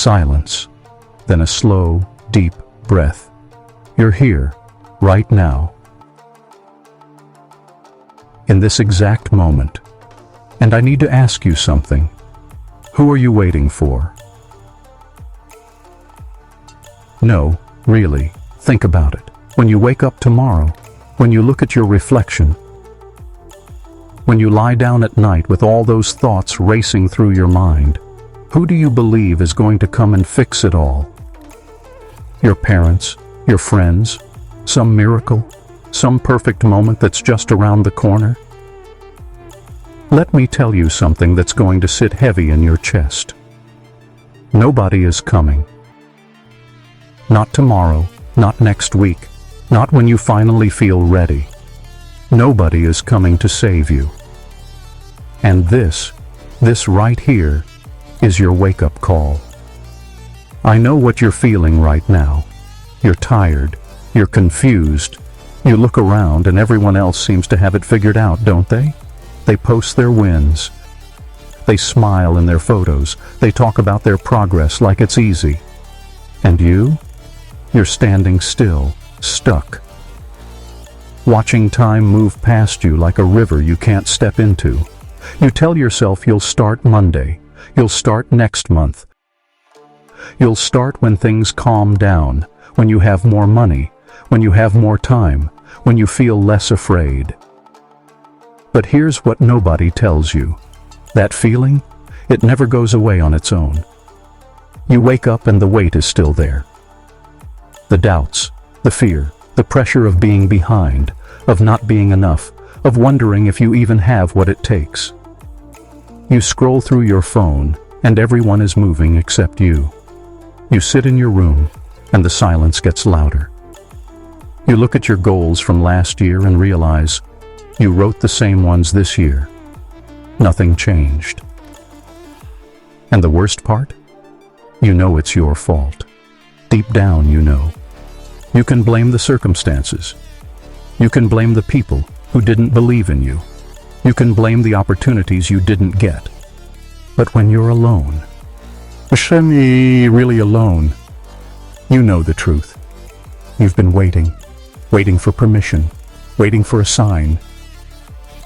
Silence, then a slow, deep breath. You're here, right now, in this exact moment. And I need to ask you something. Who are you waiting for? No, really, think about it. When you wake up tomorrow, when you look at your reflection, when you lie down at night with all those thoughts racing through your mind, who do you believe is going to come and fix it all? Your parents, your friends, some miracle, some perfect moment that's just around the corner? Let me tell you something that's going to sit heavy in your chest. Nobody is coming. Not tomorrow, not next week, not when you finally feel ready. Nobody is coming to save you. And this right here, is your wake-up call. I know what you're feeling right now. You're tired, you're confused. You look around and everyone else seems to have it figured out, don't they? They post their wins. They smile in their photos. They talk about their progress like it's easy. And you? You're standing still, stuck. Watching time move past you like a river you can't step into. You tell yourself you'll start Monday. You'll start next month. You'll start when things calm down, when you have more money, when you have more time, when you feel less afraid. But here's what nobody tells you. That feeling, it never goes away on its own. You wake up and the weight is still there. The doubts, the fear, the pressure of being behind, of not being enough, of wondering if you even have what it takes. You scroll through your phone, and everyone is moving except you. You sit in your room, and the silence gets louder. You look at your goals from last year and realize you wrote the same ones this year. Nothing changed. And the worst part? You know it's your fault. Deep down, you know. You can blame the circumstances. You can blame the people who didn't believe in you. You can blame the opportunities you didn't get. But when you're alone, really alone, you know the truth. You've been waiting for permission, waiting for a sign,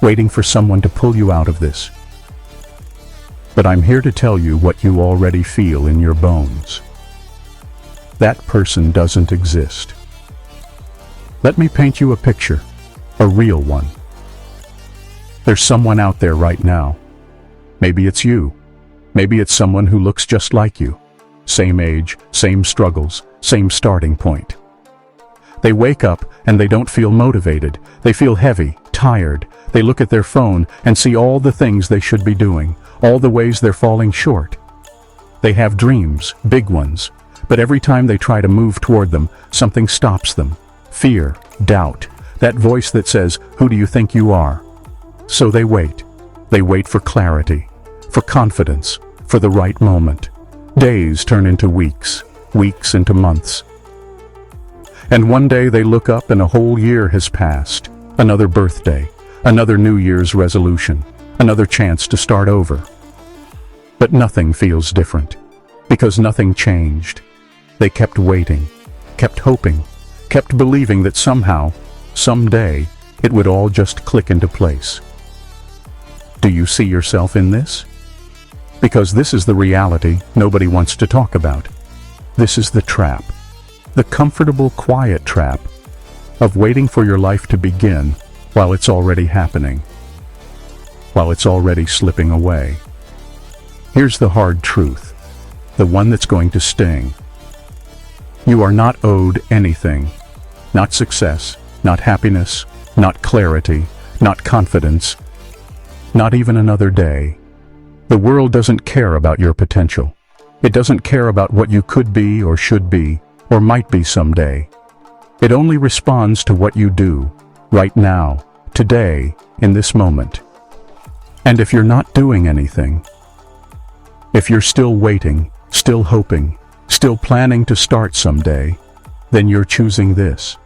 waiting for someone to pull you out of this. But I'm here to tell you what you already feel in your bones. That person doesn't exist. Let me paint you a picture, a real one. There's someone out there right now. Maybe it's you. Maybe it's someone who looks just like you. Same age, same struggles, same starting point. They wake up and they don't feel motivated. They feel heavy, tired. They look at their phone and see all the things they should be doing, all the ways they're falling short. They have dreams, big ones, but every time they try to move toward them, something stops them. Fear, doubt, that voice that says, "Who do you think you are?" So they wait. They wait for clarity, for confidence, for the right moment. Days turn into weeks, weeks into months. And one day they look up and a whole year has passed. Another birthday, another New Year's resolution, another chance to start over. But nothing feels different, because nothing changed. They kept waiting, kept hoping, kept believing that somehow, someday, it would all just click into place. Do you see yourself in this? Because this is the reality nobody wants to talk about. This is the trap, the comfortable, quiet trap of waiting for your life to begin while it's already happening, while it's already slipping away. Here's the hard truth, the one that's going to sting. You are not owed anything, not success, not happiness, not clarity, not confidence, not even another day. The world doesn't care about your potential. It doesn't care about what you could be or should be or might be someday. It only responds to what you do, right now, today, in this moment. And if you're not doing anything, if you're still waiting, still hoping, still planning to start someday, then you're choosing this.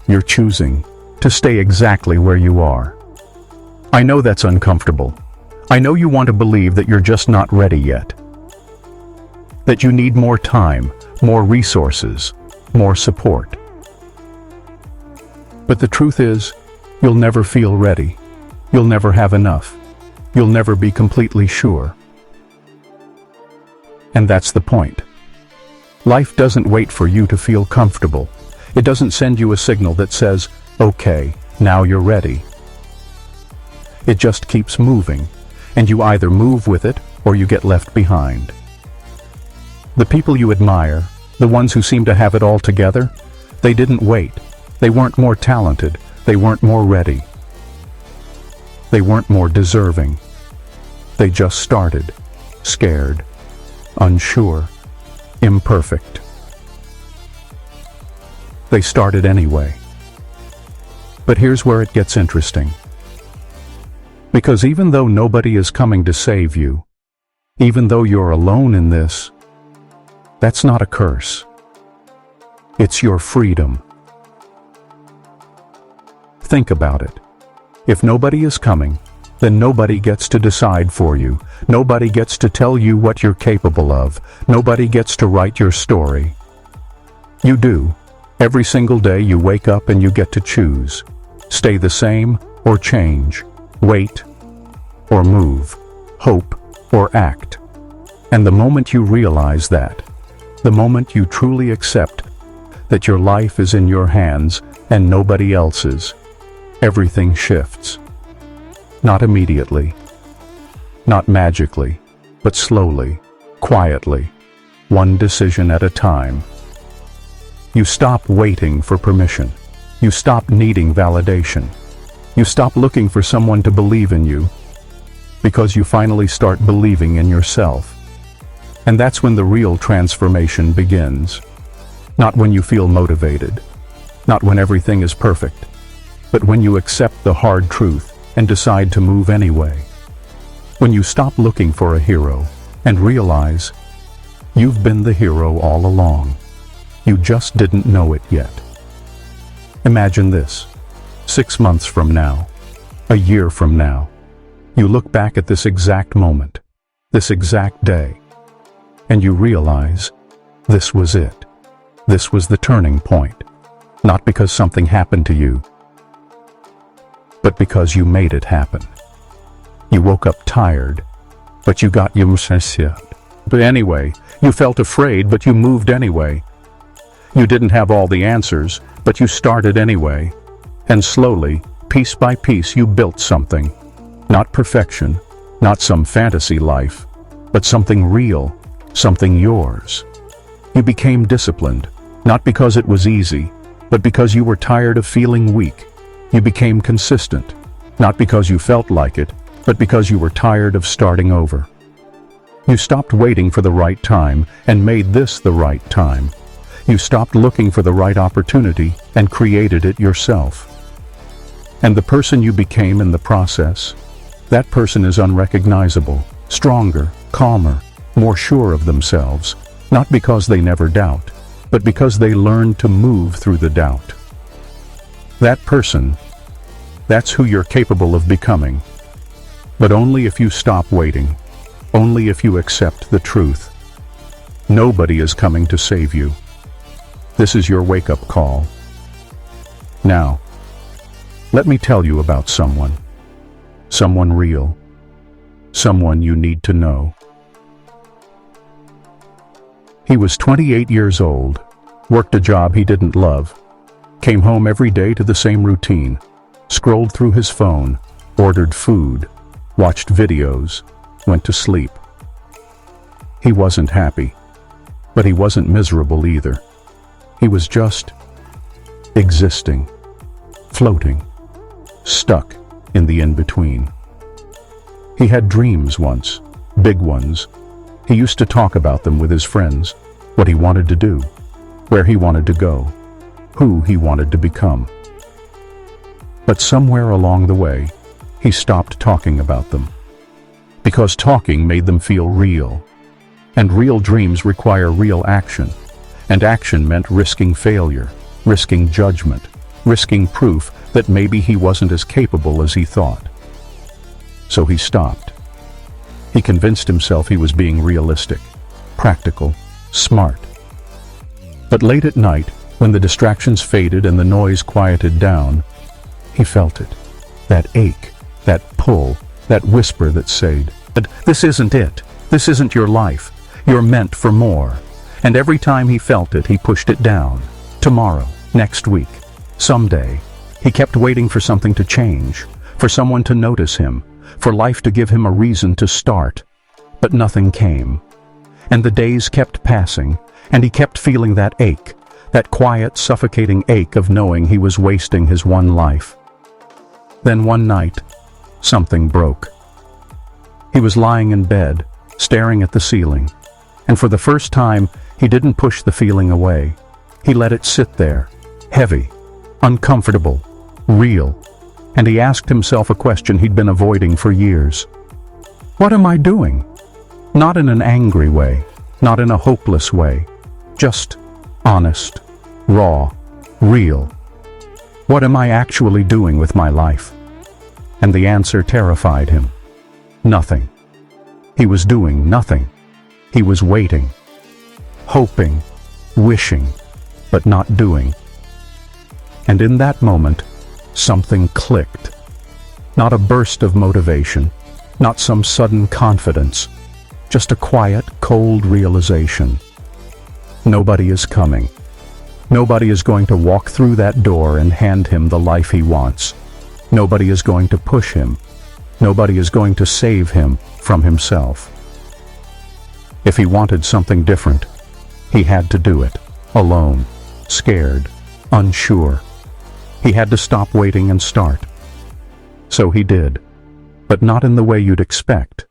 You're choosing to stay exactly where you are. I know that's uncomfortable. I know you want to believe that you're just not ready yet. that you need more time, more resources, more support. But the truth is, you'll never feel ready. You'll never have enough. You'll never be completely sure. And that's the point. Life doesn't wait for you to feel comfortable. It doesn't send you a signal that says, okay, now you're ready. It just keeps moving, and you either move with it or you get left behind. The people you admire, the ones who seem to have it all together, they didn't wait. They weren't more talented. They weren't more ready. They weren't more deserving. They just started, scared, unsure, imperfect. They started anyway. But here's where it gets interesting. Because even though nobody is coming to save you, even though you're alone in this, that's not a curse. It's your freedom. Think about it. If nobody is coming, then nobody gets to decide for you. Nobody gets to tell you what you're capable of. Nobody gets to write your story. You do. Every single day you wake up and you get to choose. Stay the same or change. Wait or move. Hope or act. And the moment you realize that, the moment you truly accept that your life is in your hands and nobody else's, everything shifts. Not immediately, not magically, but slowly, quietly, one decision at a time. You stop waiting for permission. You stop needing validation. You stop looking for someone to believe in you, because you finally start believing in yourself. And that's when the real transformation begins. Not when you feel motivated, not when everything is perfect, but when you accept the hard truth and decide to move anyway. When you stop looking for a hero and realize you've been the hero all along. You just didn't know it yet. Imagine this. 6 months from now, a year from now, you look back at this exact moment, this exact day, and you realize this was it. This was the turning point. Not because something happened to you, but because you made it happen. You woke up tired, but you got your out. But anyway, you felt afraid, but you moved anyway. You didn't have all the answers, but you started anyway. And slowly, piece by piece, you built something. Not perfection, not some fantasy life, but something real, something yours. You became disciplined, not because it was easy, but because you were tired of feeling weak. You became consistent, not because you felt like it, but because you were tired of starting over. You stopped waiting for the right time and made this the right time. You stopped looking for the right opportunity and created it yourself. And the person you became in the process, that person is unrecognizable, stronger, calmer, more sure of themselves, not because they never doubt, but because they learned to move through the doubt. That person, that's who you're capable of becoming. But only if you stop waiting, only if you accept the truth. Nobody is coming to save you. This is your wake-up call. Now, let me tell you about someone. Someone real. Someone you need to know. He was 28 years old, worked a job he didn't love, came home every day to the same routine, scrolled through his phone, ordered food, watched videos, went to sleep. He wasn't happy, but he wasn't miserable either. He was just existing, floating, stuck in the in-between. He had dreams once, big ones. He used to talk about them with his friends, what he wanted to do, where he wanted to go, who he wanted to become. But somewhere along the way, he stopped talking about them. Because talking made them feel real. And real dreams require real action. And action meant risking failure, risking judgment, risking proof that maybe he wasn't as capable as he thought. So he stopped. He convinced himself he was being realistic. practical, smart. But late at night, when the distractions faded and the noise quieted down, he felt it. That ache, that pull, that whisper that said, "This isn't it. This isn't your life. You're meant for more." And every time he felt it, he pushed it down. Tomorrow, next week, someday. He kept waiting for something to change, for someone to notice him, for life to give him a reason to start. But nothing came. And the days kept passing, and he kept feeling that ache, that quiet, suffocating ache of knowing he was wasting his one life. Then one night, something broke. He was lying in bed, staring at the ceiling, and for the first time, he didn't push the feeling away. He let it sit there, heavy, uncomfortable, real, and he asked himself a question he'd been avoiding for years. What am I doing? Not in an angry way, not in a hopeless way, just honest, raw, real. What am I actually doing with my life? And the answer terrified him. Nothing. He was doing nothing. He was waiting, hoping, wishing, but not doing. And in that moment, something clicked. Not a burst of motivation, not some sudden confidence, just a quiet, cold realization. Nobody is coming. Nobody is going to walk through that door and hand him the life he wants. Nobody is going to push him. Nobody is going to save him from himself. If he wanted something different, he had to do it, alone, scared, unsure. He had to stop waiting and start. So he did, but not in the way you'd expect.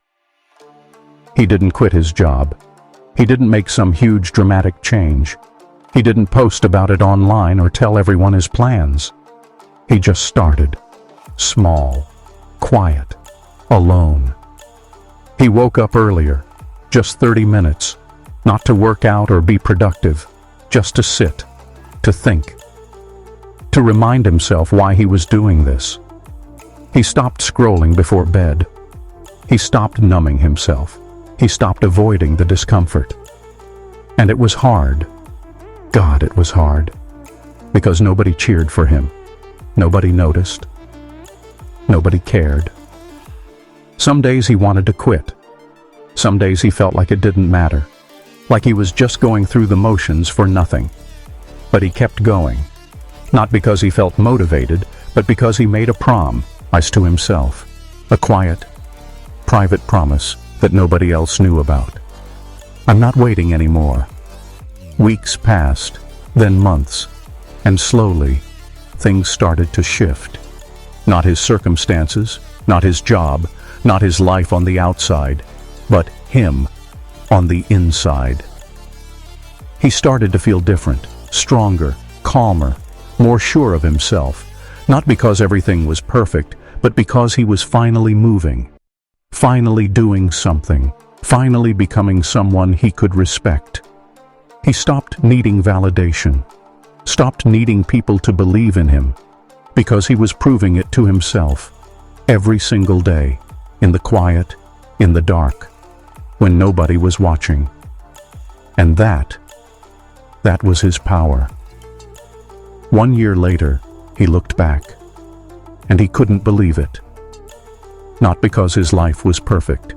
He didn't quit his job. He didn't make some huge dramatic change. He didn't post about it online or tell everyone his plans. He just started, small, quiet, alone. He woke up earlier, just 30 minutes, not to work out or be productive, just to sit, to think, to remind himself why he was doing this. He stopped scrolling before bed. He stopped numbing himself. He stopped avoiding the discomfort. And it was hard. God, it was hard. Because nobody cheered for him. Nobody noticed. Nobody cared. Some days he wanted to quit. Some days he felt like it didn't matter. Like he was just going through the motions for nothing. But he kept going. Not because he felt motivated, but because he made a promise to himself. A quiet, private promise that nobody else knew about. I'm not waiting anymore. Weeks passed, then months, and slowly, things started to shift. Not his circumstances, not his job, not his life on the outside, but him on the inside. He started to feel different, stronger, calmer, more sure of himself, not because everything was perfect, but because he was finally moving, finally doing something, finally becoming someone he could respect. He stopped needing validation, stopped needing people to believe in him, because he was proving it to himself, every single day, in the quiet, in the dark, when nobody was watching. And that was his power. 1 year later, he looked back, and he couldn't believe it. Not because his life was perfect.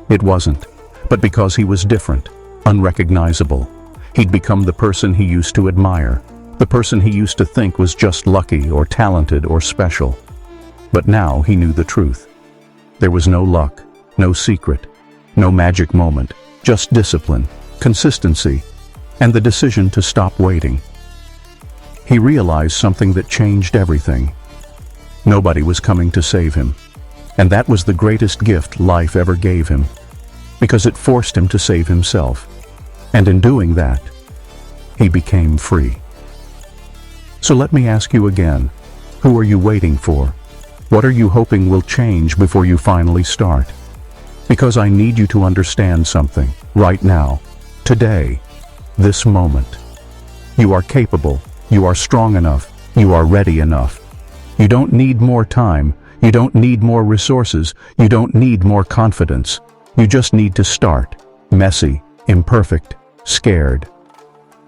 It wasn't, but because he was different, unrecognizable. He'd become the person he used to admire, the person he used to think was just lucky or talented or special. But now he knew the truth. There was no luck, no secret, no magic moment, just discipline, consistency, and the decision to stop waiting. He realized something that changed everything. Nobody was coming to save him, and that was the greatest gift life ever gave him, because it forced him to save himself. And in doing that, he became free. So let me ask you again, who are you waiting for? What are you hoping will change before you finally start? Because I need you to understand something, right now, today, this moment. You are capable, you are strong enough, you are ready enough. You don't need more time, you don't need more resources, you don't need more confidence. You just need to start, messy, imperfect, scared.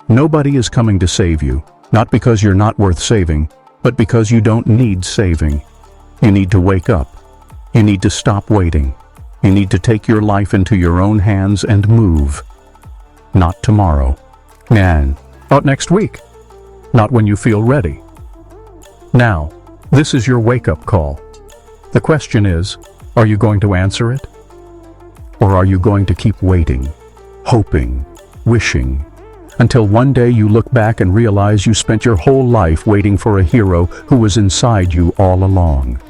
Nobody is coming to save you, not because you're not worth saving, but because you don't need saving. You need to wake up. You need to stop waiting. You need to take your life into your own hands and move. Not tomorrow. Not next week. Not when you feel ready. Now, this is your wake-up call. The question is, are you going to answer it? Or are you going to keep waiting, hoping, wishing, until one day you look back and realize you spent your whole life waiting for a hero who was inside you all along?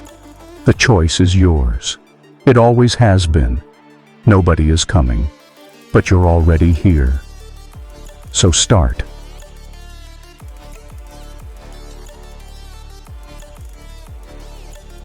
The choice is yours. It always has been. Nobody is coming, but you're already here. So start.